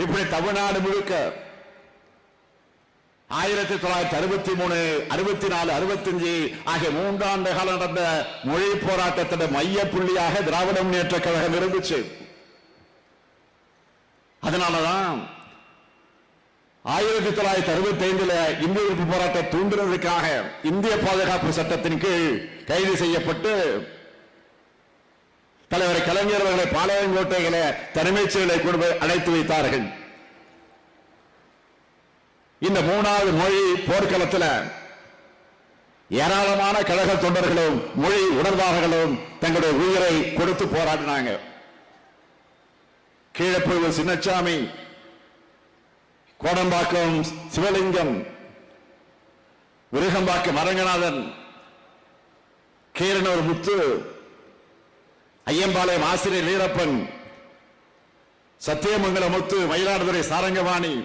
இப்படி தமிழ்நாடு முழுக்க 1963, 64, 65 ஆகிய 3 ஆண்டு காலம் நடந்த மொழி போராட்டத்தின் மைய புள்ளியாக திராவிட முன்னேற்ற கழகம் இருந்துச்சு. அதனாலதான் 1965 இந்திய எதிர்ப்பு போராட்டத்தை தூண்டுவதற்காக இந்திய பாதுகாப்பு சட்டத்தின் கீழ் கைது செய்யப்பட்டு தலைவர் கலைஞர் அவர்களை பாளையங்கோட்டைகளை தலைமைச் செயலை கொண்டு அழைத்து வைத்தார்கள். இந்த 3வது மொழி போர்க்களத்தில் ஏராளமான கழக தொண்டர்களும் மொழி உணர்வாளர்களும் தங்களுடைய உயிரை கொடுத்து போராடினாங்க. கீழப்பூர் சின்னசாமி, கோடம்பாக்கம் சிவலிங்கம், விருகம்பாக்கம் அரங்கநாதன், கீரனூர் முத்து, ஐயம்பாளையம் ஆசிரியர் வீரப்பன், சத்தியமங்கலம் முத்து, மயிலாடுதுறை சாரங்கவாணி,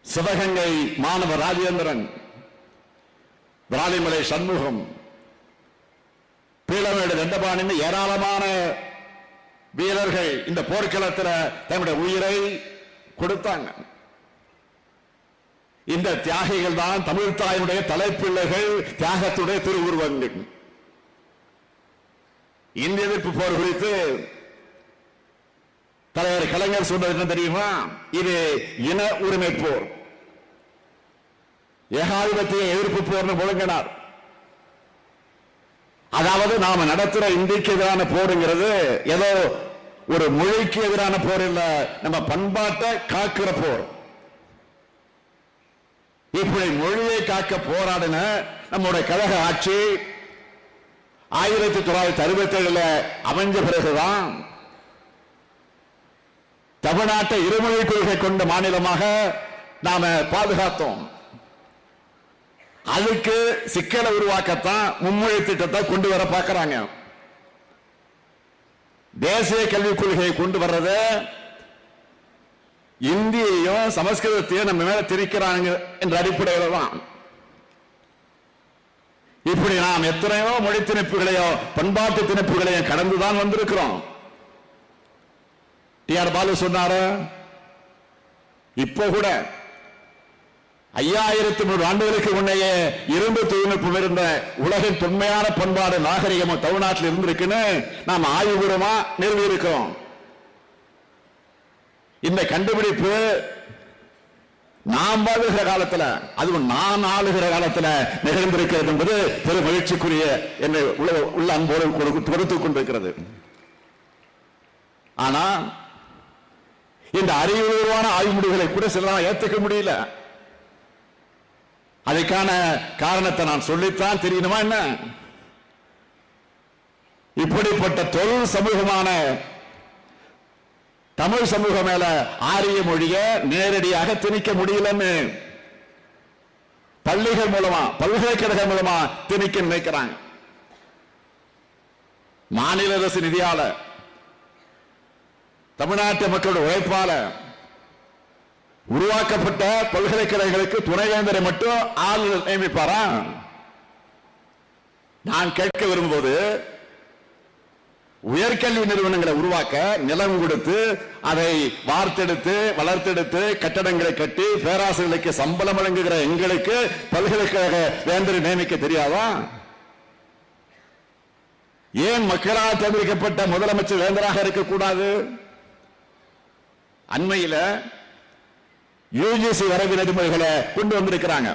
சிவகங்கை மாணவர் ராஜேந்திரன், விராலிமலை சண்முகம், பீளமேடு தண்டபாணி ஏராளமான வீரர்கள் இந்த போர்க்களத்தில் தங்களுடைய உயிரை கொடுத்தாங்க. இந்த தியாகிகள் தான் தமிழ் தாயினுடைய தலைப்பிள்ளைகள், தியாகத்துடைய திருவுருவங்கள். இந்திய எதிர்ப்பு போர் குறித்து தலைவர் கலைஞர் சொன்னது என்ன தெரியுமா? இது இன உரிமை போர், ஏகாதிபத்திய எதிர்ப்பு போர்னு முழங்கினார். அதாவது நாம நடத்துற இந்திக்கு எதிரான போருங்கிறது ஏதோ ஒரு மொழிக்கு எதிரான போர் இல்ல, நம்ம பண்பாட்டை காக்கிற போர். இப்படி மொழியை காக்க போராடின நம்முடைய கழக ஆட்சி 1967 அமைஞ்ச பிறகுதான் தமிழ்நாட்டை இருமொழி கொள்கை கொண்ட மாநிலமாக நாம பாதுகாத்தோம். அதுக்கு சிக்கலை உருவாக்கத்தான் மும்மொழி திட்டத்தை கொண்டு வர பார்க்கிறாங்க. தேசிய கல்விக் கொள்கையை கொண்டு வர்றது இந்தியையும் சமஸ்கிருதத்தையும் நம்ம மேல திரிக்கிறாங்க என்ற அடிப்படையில் தான். இப்படி நாம் எத்தனையோ மொழி திணிப்புகளையோ பண்பாட்டு திணிப்புகளையோ கடந்துதான் வந்திருக்கிறோம். டி.ஆர். பாலு சொன்னாரு, இப்போ கூட 5300 ஆண்டுகளுக்கு முன்னையே இரும்பு தொழில்நுட்பம் இருந்த உலகின் தொன்மையான பண்பாடு நாகரிகமும் தமிழ்நாட்டில் இருந்திருக்குன்னு நாம் ஆய்வுபூர்வமா நிறுவி இருக்கிறோம். இந்த கண்டுபிடிப்பு நாம் வாழுகிற காலத்தில், அதுவும் நான் ஆளுகிற காலத்தில் நிகழ்ந்திருக்கிறது என்பது பெரும் மகிழ்ச்சிக்குரிய என்னை உள்ள அன்போடு கொடுத்துக் கொண்டிருக்கிறது. ஆனா இந்த அறிவுபூர்வமான ஆய்வு முடிவுகளை கூட சிலரால் ஏற்றுக்க முடியல. அதுக்கான காரணத்தை நான் சொல்லித்தான் தெரியணுமா என்ன? இப்படிப்பட்ட தொழில் சமூகமான தமிழ் சமூகம் மேல ஆரிய மொழியை நேரடியாக திணிக்க முடியலன்னு பள்ளிகள் மூலமா, பல்கலைக்கழகம் மூலமா திணிக்க நினைக்கிறாங்க. மாநில அரசு நிதியால, தமிழ்நாட்டு மக்களுடைய உழைப்பால உருவாக்கப்பட்ட பல்கலைக்கழகங்களுக்கு துணைவேந்தரை மட்டும் ஆள் நியமிப்பாரா? நான் கேட்க விரும்பும்போது, உயர்கல்வி நிறுவனங்களை உருவாக்க நிலம் கொடுத்து அதை வார்த்தெடுத்து வளர்த்தெடுத்து கட்டடங்களை கட்டி பேராசிரியர்களுக்கு சம்பளம் வழங்குகிற எங்களுக்கு பல்கலைக்கழக வேந்தரை நியமிக்க தெரியாதா? ஏன் மக்களால் தேர்ந்தெடுக்கப்பட்ட முதலமைச்சர் வேந்தராக இருக்கக்கூடாது? அண்மையில் யுஜிசி வரவு நெறிமுறைகளை கொண்டு வந்திருக்கிறாங்க.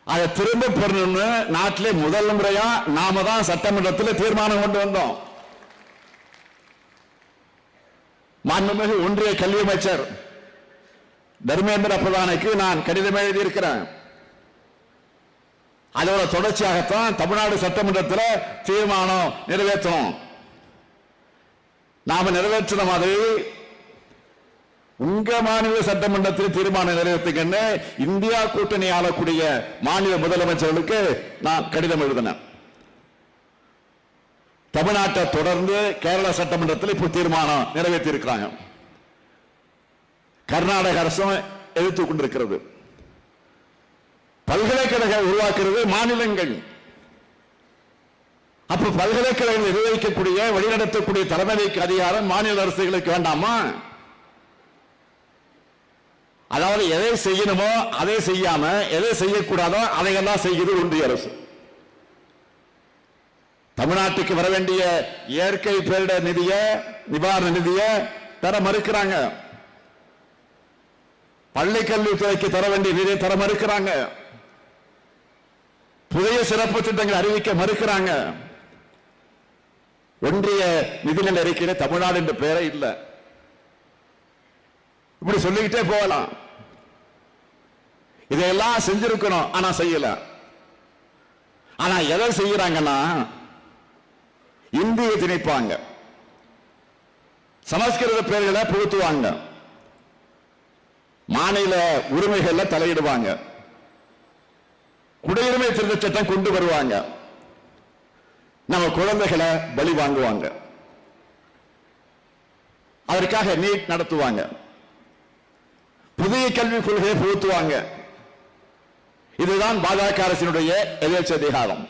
அதை திரும்ப பெறணும்னு நாட்டிலே முதல் முறையா நாம தான் சட்டமன்றத்தில் தீர்மானம் கொண்டு வந்தோம். மாண்புமிகு ஒன்றிய கல்வி அமைச்சர் தர்மேந்திர பிரதானுக்கு நான் கடிதம் எழுதியிருக்கிறேன். அதோட தொடர்ச்சியாகத்தான் தமிழ்நாடு சட்டமன்றத்தில் தீர்மானம் நிறைவேற்றணும். நாம நிறைவேற்றின மாதிரி உங்க மாநில சட்டமன்றத்தில் தீர்மானம் நிறைவேற்றுங்கன்னு இந்தியா கூட்டணி ஆளக்கூடிய மாநில முதலமைச்சர்களுக்கு நான் கடிதம் எழுதினேன். தமிழ்நாட்டை தொடர்ந்து கேரள சட்டமன்றத்தில் இப்போ தீர்மானம் நிறைவேற்றி இருக்கிறாங்க. கர்நாடக அரசும் எதிர்த்துக் கொண்டிருக்கிறது. பல்கலைக்கழகம் உருவாக்குறது மாநிலங்கள். அப்ப பல்கலைக்கழகங்கள் நிர்வகிக்கக்கூடிய வழிநடத்தக்கூடிய தலைமைக்கு அதிகாரம் மாநில அரசுகளுக்கு வேண்டாமா? அதாவது எதை செய்யணுமோ அதை செய்யாம, எதை செய்யக்கூடாதோ அதையெல்லாம் செய்கிறது ஒன்றிய அரசு. தமிழ்நாட்டுக்கு வர வேண்டிய இயற்கை பேரிடர் நிதிய, நிவாரண நிதிய தர மறுக்கிறாங்க. பள்ளி கல்வித்துறைக்கு தர வேண்டிய நிதியை தர மறுக்கிறாங்க. புதிய சிறப்பு திட்டங்கள் அறிவிக்க மறுக்கிறாங்க. ஒன்றிய நிதிநிலை அறிக்கையில தமிழ்நாடு என்ற பெயரே இல்லை. இப்படி சொல்லிக்கிட்டே போகலாம். இதையெல்லாம் செஞ்சிருக்கணும், ஆனா செய்யல. ஆனா எதை செய்யறாங்கன்னா, இந்தியை திணிப்பாங்க, சமஸ்கிருத பெயர்களை புகுத்துவாங்க, மாநில உரிமைகள்ல தலையிடுவாங்க, குடியுரிமை திருத்த சட்டம் கொண்டு வருவாங்க, நம்ம குழந்தைகளை பலி வாங்குவாங்க, அதற்காக நீட் நடத்துவாங்க, புதிய கல்விக் கொள்கையை புகுத்துவாங்க. இதுதான் பாஜக அரசினுடைய எதேச்சதிகாரம்.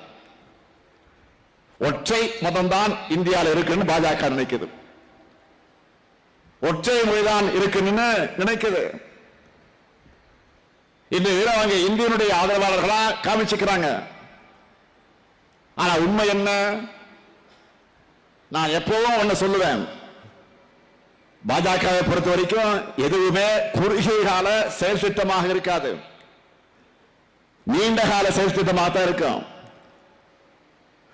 ஒற்றை மதம்தான் இந்தியாவில் இருக்குன்னு பாஜக நினைக்குது. ஒற்றை மொழிதான் இருக்குன்னு நினைக்குது. இந்த அவங்க இந்தியனுடைய ஆதரவாளர்களா காமிச்சுக்கிறாங்க. ஆனா உண்மை என்ன? நான் எப்பவும் ஒண்ணு சொல்லுவேன், பாஜகவை பொறுத்த வரைக்கும் எதுவுமே குறுகிய கால செயல் திட்டமாக இருக்காது, நீண்ட கால செயல் திட்டமாக தான் இருக்கும்.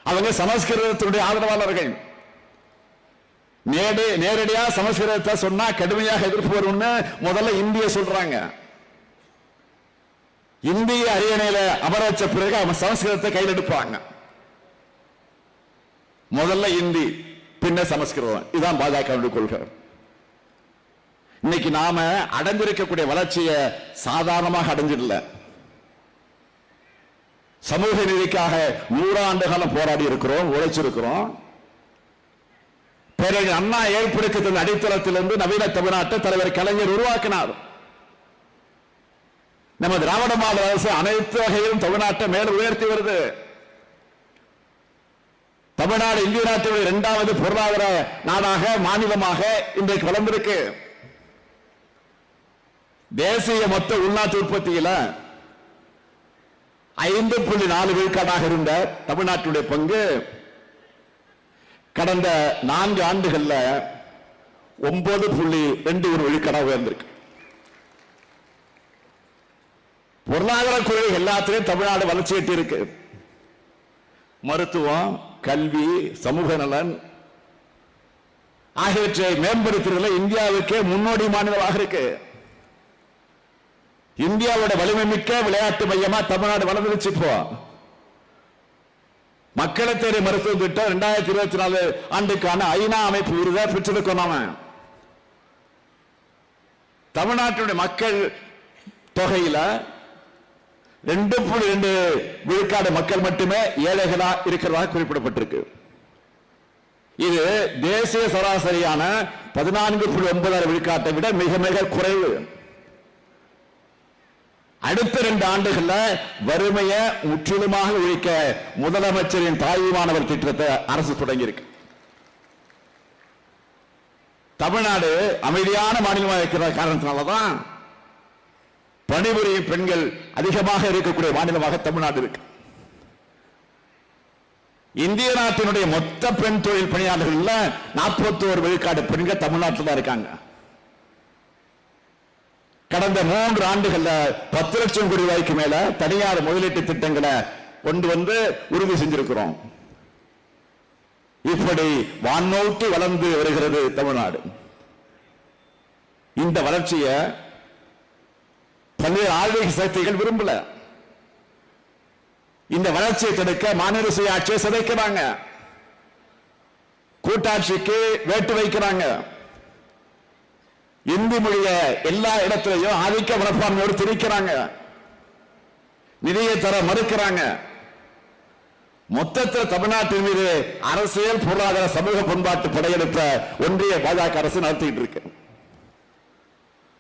அவங்க சமஸ்கிருதத்தினுடைய ஆதரவாளர்கள். நேரடியா சமஸ்கிருதத்தை சொன்னா கடுமையாக எதிர்ப்பு வரும்னு முதல்ல இந்திய சொல்றாங்க. இந்திய அரியணையில அமர வச்ச பிறகு அவங்க சமஸ்கிருதத்தை கையில் எடுப்பாங்க. முதல்ல இந்தி, பின்ன சமஸ்கிருதம். இதுதான் பாஜக கொள்கை. இன்னைக்கு நாம அடைஞ்சிருக்கக்கூடிய வளர்ச்சியை சாதாரணமாக அடைஞ்சிடல. சமூக நீதிக்காக 100 ஆண்டு காலம் போராடி இருக்கிறோம், உழைச்சிருக்கிறோம். பேரறிஞர் அண்ணா ஏற்படுத்தி தந்த அடித்தளத்திலிருந்து நவீன தமிழ்நாட்டை தலைவர் கலைஞர் உருவாக்கினார். நம்ம திராவிட மாடல் அரசு அனைத்து வகையிலும் தமிழ்நாட்டை மேலும் உயர்த்தி வருது. தமிழ்நாடு இந்திய நாட்டினுடைய 2வது பொருளாதார நாடாக, மாநிலமாக இன்றைக்கு வளர்ந்திருக்கு. தேசிய மொத்த உள்நாட்டு உற்பத்தியில 5.4 விழுக்காடாக இருந்த தமிழ்நாட்டுடைய பங்கு கடந்த 4 ஆண்டுகள்ல 9.21 விழுக்காடாக உயர்ந்திருக்கு. பொருளாதார கொள்கை எல்லாத்திலையும் தமிழ்நாடு வளர்ச்சி எட்டி இருக்கு. மருத்துவம், கல்வி, சமூக நலன் ஆகியவற்றை மேம்படுத்துவதில் இந்தியாவுக்கு முன்னோடி மாநிலமாக இருக்கு. இந்தியாவோட வலிமை மிக்க விளையாட்டு மையமா தமிழ்நாடு வளர்ந்துருச்சு. இப்போ மக்களை தேடி மருத்துவ திட்டம் 2024 ஆண்டுக்கான ஐநா அமைப்பு விருதை பெற்றிருக்கோம். நாம தமிழ்நாட்டுடைய மக்கள் தொகையில 2.2 விழுக்காடு மக்கள் மட்டுமே ஏழைகளா இருக்கிறதாக குறிப்பிடப்பட்டிருக்கு. இது தேசிய சராசரியான 14.9 விழுக்காட்டை விட மிக மிக குறைவு. அடுத்த 2 ஆண்டுகள்ல வறுமையை முற்றிலுமாக ஒழிக்க முதலமைச்சரின் தாய்மானவர் திட்டத்தை அரசு தொடங்கி இருக்கு. தமிழ்நாடு அமைதியான மாநிலமாக இருக்கிற காரணத்தினாலதான் பணிபுரியும் பெண்கள் அதிகமாக இருக்கக்கூடிய மாநிலமாக தமிழ்நாடு இருக்கு. இந்திய நாட்டினுடைய மொத்த பெண் தொழில் பணியாளர்கள் 41 விழுக்காடு பெண்கள் தமிழ்நாட்டில் தான் இருக்காங்க. கடந்த 3 ஆண்டுகள்ல 10 லட்சம் கோடி ரூபாய்க்கு மேல தனியார் முதலீட்டு திட்டங்களை கொண்டு வந்து உறுதி செஞ்சிருக்கிறோம். இப்படி வானோக்கி வளர்ந்து வருகிறது தமிழ்நாடு. இந்த வளர்ச்சியை பல்வேறு ஆளுகை சக்திகள் விரும்பல. இந்த வளர்ச்சியை தடுக்க மாநில சுயாட்சியை சிதைக்கிறாங்க, கூட்டாட்சிக்கு வேட்டு வைக்கிறாங்க, இந்தி மொழிய எல்லா இடத்திலையும் ஆதிக்க மனப்பான்மையோடு திணிக்கிறாங்க, நிதியை தர மறுக்கிறாங்க. மொத்தத்தில் தமிழ்நாட்டின் மீது அரசியல், பொருளாதார, சமூக பண்பாட்டு படையெடுப்ப ஒன்றிய பாஜக அரசு நடத்திட்டு இருக்கு.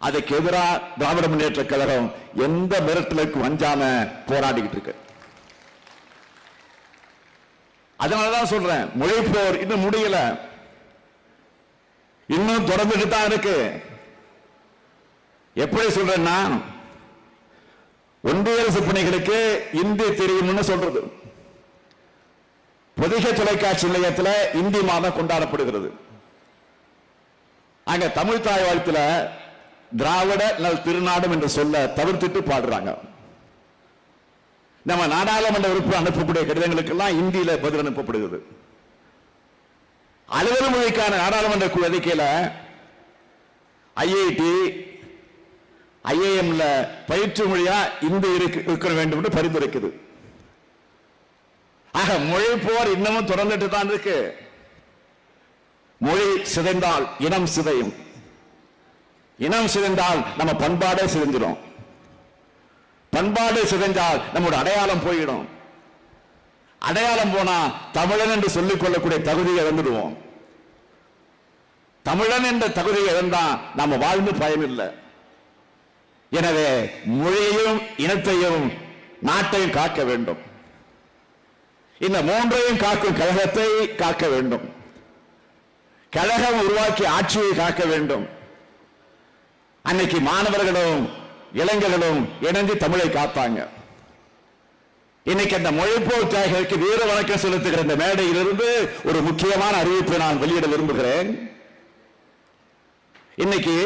அதுக்கு எதிராக திராவிட முன்னேற்ற கழகம் எந்த மிரட்டலுக்கும் அஞ்சாம போராடிக்கிட்டு இருக்கு. அதனாலதான் சொல்றேன், மொழிப்போர் இன்னும் முடியல, இன்னும் தொடர்ந்துட்டு தான் இருக்கு. எப்படி சொல்றேன்னா, ஒன்றிய அரசு பணிகளுக்கு இந்தி தெரியும்னு சொல்றது. பொதிகை தொலைக்காட்சி நிலையத்தில் இந்தி மாதம் கொண்டாடப்படுகிறது. அங்க தமிழ் தாய் வாழ்த்துல திராவிட நல் திருநாடும் என்று சொல்ல தவிர்த்துட்டு பாடுறாங்க. நம்ம நாடாளுமன்ற உறுப்பு அனுப்பக்கூடிய கடிதங்களுக்கெல்லாம் இந்தியில பதில் அனுப்பப்படுகிறது. அலுவல் மொழிக்கான நாடாளுமன்ற குழு அறிக்கையில ஐஐடி ஐஏஎம்ல பயிற்சி மொழியா இந்தி இருக்க வேண்டும் என்று பரிந்துரைக்குது. ஆக மொழி போர் இன்னமும் தொடர்ந்துட்டு தான் இருக்கு. மொழி சிதைந்தால் இனம் சிதையும், இனம் சிதைந்தால் நம்ம பண்பாடே சிதைஞ்சிடும், பண்பாடு சிதைந்தால் நம்முடைய அடையாளம் போயிடும், அடையாளம் போனா தமிழன் என்று சொல்லிக் கொள்ளக்கூடிய தகுதியை இழந்துடுவோம். தமிழன் என்ற தகுதியை இழந்தா நாம வாழ்ந்து பயனில்லை. எனவே மொழியையும் இனத்தையும் நாட்டையும் காக்க வேண்டும். இந்த மூன்றையும் காக்கும் கழகத்தை காக்க வேண்டும். கழகம் உருவாக்கி ஆட்சியை காக்க வேண்டும். அன்னைக்கு மாணவர்களும் இளைஞர்களும் இணைந்து தமிழை காப்பாங்க. இன்னைக்கு அந்த மொழிப்போர் தியாகிகளுக்கு வீர வணக்கம் செலுத்துகிற இந்த மேடையிலிருந்து ஒரு முக்கியமான அறிவிப்பை நான் வெளியிட விரும்புகிறேன். இன்னைக்கு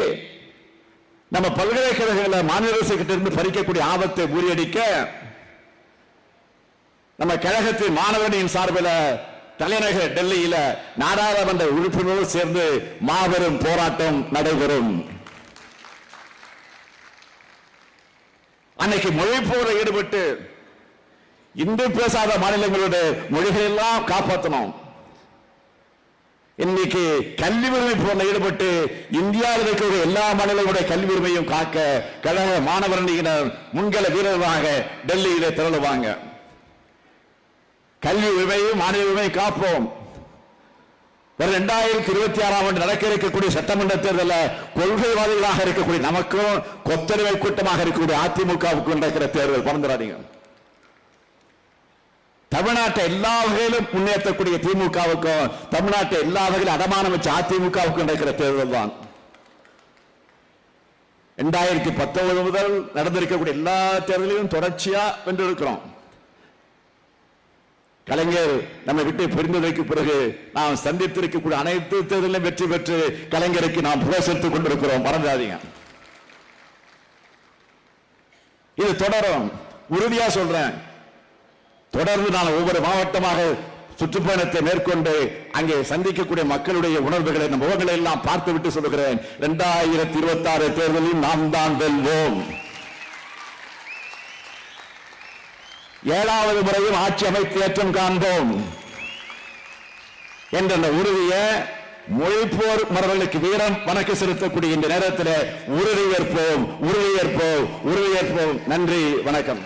நம்ம பல்கலைக்கழகங்களில் மாநில அரசு கிட்ட இருந்து பறிக்கக்கூடிய ஆபத்தை முறியடிக்க நம்ம கழகத்தின் மாணவர்களின் சார்பில் தலைநகர் டெல்லியில நாடாளுமன்ற உறுப்பினரோடு சேர்ந்து மாபெரும் போராட்டம் நடைபெறும். அன்னைக்கு மொழிப்போரில் ஈடுபட்டு இந்தி பேசாத மாநிலங்களுடைய மொழிகள் எல்லாம் காப்பாற்றணும். இன்னைக்கு கல்வி உரிமை போரில் ஈடுபட்டு இந்தியாவில் இருக்கிற எல்லா மாநிலங்களுடைய கல்வி உரிமையும் காக்க கழக மாணவர்களினர் முன்கள வீரர்களாக டெல்லியிலே திரளுவாங்க. கல்வி உரிமையும் மாநில உரிமையை காப்போம். 2026ஆம் ஆண்டு நடக்க இருக்கக்கூடிய சட்டமன்ற தேர்தலில் கொள்கைவாதிகளாக இருக்கக்கூடிய நமக்கும் கொத்தடிமை கூட்டமாக இருக்கக்கூடிய அதிமுகவுக்கும் நடக்கிற தேர்தல் பறந்துடாதீங்க. தமிழ்நாட்டை எல்லா வகையிலும் முன்னேற்றக்கூடிய திமுகவுக்கும் தமிழ்நாட்டை எல்லா வகையிலும் அடமானம் வச்ச அதிமுகவுக்கும் நடக்கிற தேர்தல் தான். 2019 முதல் நடந்திருக்கக்கூடிய எல்லா தேர்தலையும் தொடர்ச்சியா வென்றிருக்கிறோம். கலைஞர் நம்மை விட்டு பிரிந்ததற்கு பிறகு நாம் சந்தித்திருக்கக்கூடிய அனைத்து தேர்தலிலும் வெற்றி பெற்று கலைஞருக்கு நாம் புகழ் சேர்த்துக் கொண்டிருக்கிறோம். மறந்துடாதீங்க. இது தொடரும். உறுதியா சொல்றேன். தொடர்ந்து நான் ஒவ்வொரு மாவட்டமாக சுற்றுப்பயணத்தை மேற்கொண்டு அங்கே சந்திக்கக்கூடிய மக்களுடைய உணர்வுகளை முகங்களை எல்லாம் பார்த்து விட்டு சொல்லுகிறேன். 2026 தேர்தலில் நாம் தான் வெல்வோம். 7வது முறையும் ஆட்சி அமைத்து ஏற்றம் காண்போம் என்ற உறுதியை மொழிப்போர் மரபுகளுக்கு வீரம் வணக்கம் செலுத்தக்கூடிய இந்த நேரத்தில் உறுதியேற்போம். நன்றி, வணக்கம்.